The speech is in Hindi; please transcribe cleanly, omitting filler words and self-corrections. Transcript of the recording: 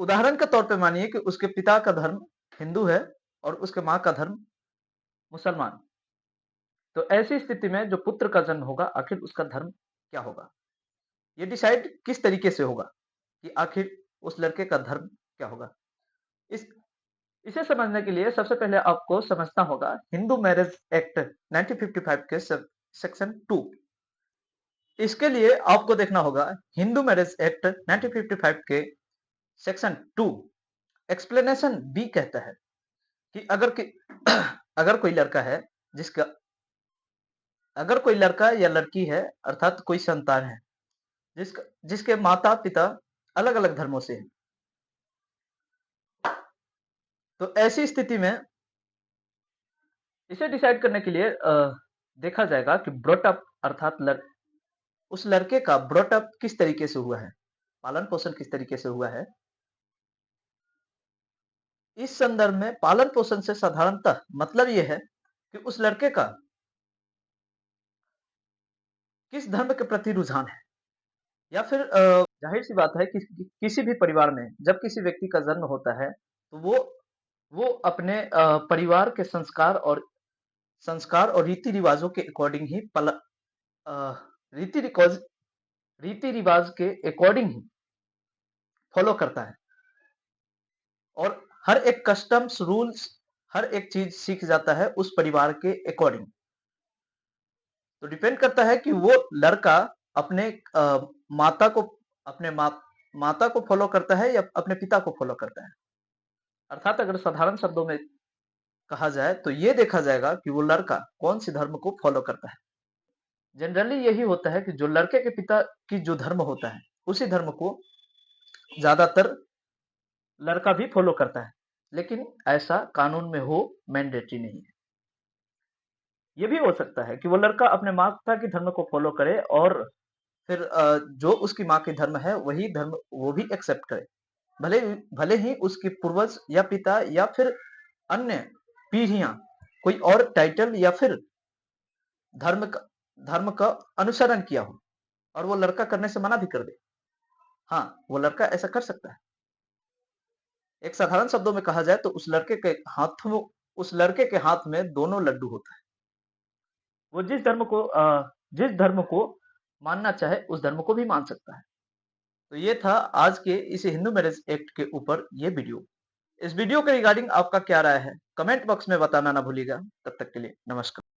उदाहरण के तौर पे मानिए कि उसके पिता का धर्म हिंदू है और उसके माँ का धर्म मुसलमान। तो ऐसी स्थिति में जो पुत्र का जन्म होगा, आखिर उसका धर्म क्या होगा? ये डिसाइड किस तरीके से होगा कि आखिर उस लड़के का धर्म क्या होगा? इस इसे समझने के लिए सबसे पहले आपको समझना होगा हिंदू मैरिज एक्ट 1955 के सेक्शन 2। इसके लिए आपको देखना होगा हिंदू मैरिज एक्ट 1955 के सेक्शन 2 एक्सप्लेनेशन बी कहता है कि अगर कोई लड़का है जिसका अगर कोई लड़का या लड़की है अर्थात कोई संतान है जिसके माता पिता अलग अलग धर्मों से हैं, तो ऐसी स्थिति में इसे डिसाइड करने के लिए देखा जाएगा कि ब्रॉटअप अर्थात उस लड़के का ब्रॉटअप किस तरीके से हुआ है, पालन पोषण किस तरीके से हुआ है। इस संदर्भ में पालन पोषण से साधारणतः मतलब यह है कि उस लड़के का किस धर्म के प्रति रुझान है, या फिर जाहिर सी बात है कि किसी भी परिवार में जब किसी व्यक्ति का जन्म होता है तो वो अपने परिवार के संस्कार और रीति रिवाजों के अकॉर्डिंग ही अ, रीति रिकॉज रीति रिवाज के अकॉर्डिंग ही फॉलो करता है और हर एक कस्टम्स रूल्स हर एक चीज सीख जाता है उस परिवार के अकॉर्डिंग। तो डिपेंड करता है कि वो लड़का अपने माता को अपने माता को फॉलो करता है या अपने पिता को फॉलो करता है। अर्थात अगर साधारण शब्दों में कहा जाए तो ये देखा जाएगा कि वो लड़का कौन सी धर्म को फॉलो करता है। जनरली यही होता है कि जो लड़के के पिता की जो धर्म होता है उसी धर्म को ज्यादातर लड़का भी फॉलो करता है, लेकिन ऐसा कानून में हो मैंडेटरी नहीं है। ये भी हो सकता है कि वो लड़का अपने माता की धर्म को फॉलो करे और फिर जो उसकी माँ की धर्म है वही धर्म वो भी एक्सेप्ट करे, भले भले ही उसके पूर्वज या पिता या फिर अन्य पीढ़ियां कोई और टाइटल या फिर धर्म का धर्म का अनुसरण किया हो और वो लड़का करने से मना भी कर दे। हाँ, वो लड़का ऐसा कर सकता है। एक साधारण शब्दों में कहा जाए तो उस लड़के के हाथ में दोनों लड्डू होता है। वो जिस धर्म को मानना चाहे उस धर्म को भी मान सकता है। तो ये था आज के इस हिंदू मैरिज एक्ट के ऊपर ये वीडियो। इस वीडियो के रिगार्डिंग आपका क्या राय है कमेंट बॉक्स में बताना ना भूलिएगा। तब तक के लिए नमस्कार।